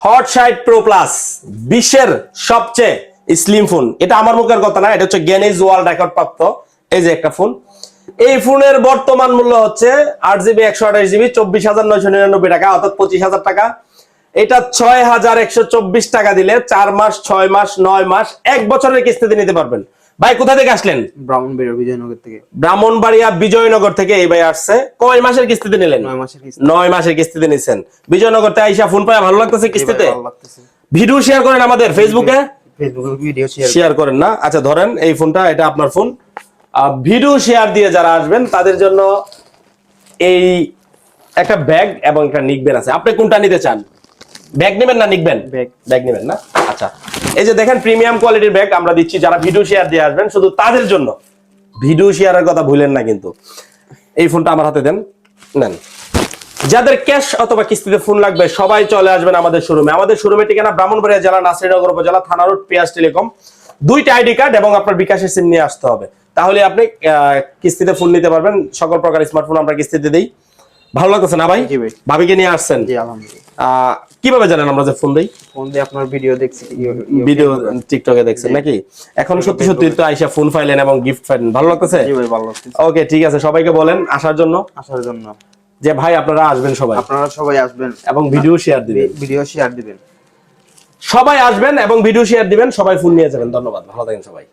Hot 60 pro plus বিশ্বের সবচেয়ে slim phone. এটা আমার মুখের কথা না, এটা হচ্ছে গিনেস ওয়ার্ল্ড রেকর্ড প্রাপ্ত এই যে একটা ফোন। এই ফোনের বর্তমান মূল্য হচ্ছে 8GB 128GB 24,999 টাকা, অর্থাৎ 25,000 টাকা। এটা 6,124 টাকা দিলে 4 মাস 6 মাস 9 মাস 1 বছরের কিস্তিতে নিতে পারবেন। ভাই কোথা থেকে আসলেন? ব্রাহ্মণবাড়িয়া বিজয়নগর থেকে। ব্রাহ্মণবাড়িয়া বিজয়নগর থেকে এই ভাই আসছে। কয় মাসের কিস্তিতে নিলেন? 9 মাসের কিস্তি। 9 মাসের কিস্তিতে নিছেন। বিজয়নগর থেকে আইসা ফোন পায় ভালো লাগতেছে কিস্তিতে? ভালো লাগতেছে। ভিডিও শেয়ার করেন আমাদের ফেসবুকে? ফেসবুকে ভিডিও শেয়ার করেন না? আচ্ছা ধরেন এই ফোনটা, এটা আপনার ফোন। ভিডিও শেয়ার দিয়ে যারা আসবেন তাদের জন্য এই একটা ব্যাগ এবং একটা নিকবেন আছে। আপনি কোনটা নিতে চান? ব্যাগ নেবেন না নিকবেন? ব্যাগ নেবেন না? আচ্ছা, এই যে দেখেন প্রিমিয়াম কোয়ালিটির ব্যাগ আমরা দিচ্ছি যারা ভিডিও শেয়ার দিয়ে আসবেন, শুধু তাদের জন্য। ভিডিও শেয়ারের কথা ভুলেন না কিন্তু। এই ফোনটা আমার হাতে দেন, নেন। যাদের ক্যাশ অথবা কিস্তিতে ফোন লাগবে সবাই চলে আসবেন আমাদের শোরুমে। আমাদের শোরুমের ঠিকানা ব্রাহ্মণবাড়িয়া জেলা নাসিরনগর উপজেলা, থানা রোড, পেঁয়াজ টেলিকম। 2টা আইডি কার্ড এবং আপনার বিকাশের সিম নিয়ে আসতে হবে, তাহলে আপনি কিস্তিতে ফোন নিতে পারবেন। সকল প্রকার স্মার্টফোন আমরা কিস্তিতে দেই। ভালো লাগতেছে না ভাই? ভাবিকে নিয়ে আসছেন? জি আলহামদুলিল্লাহ। কিভাবে জানেন আমরা যে ফোন দেই? ফোন দিয়ে আপনার ভিডিও দেখছি, ভিডিও টিকটকে দেখছেন নাকি? এখন সত্যি সত্যি তো আইসা ফোন ফাইলেন এবং গিফট ফাইলেন, ভালো লাগতেছে? জি ভাই ভালো লাগতেছে। ওকে ঠিক আছে, সবাইকে বলেন আসার জন্য, আসার জন্য যে ভাই আপনারা আসবেন সবাই, আপনারা সবাই আসবেন এবং ভিডিও শেয়ার দিবেন। ভিডিও শেয়ার দিবেন। সবাই আসবেন এবং ভিডিও শেয়ার দিবেন, সবাই ফোন নিয়ে যাবেন। ধন্যবাদ, ভালো থাকেন সবাই।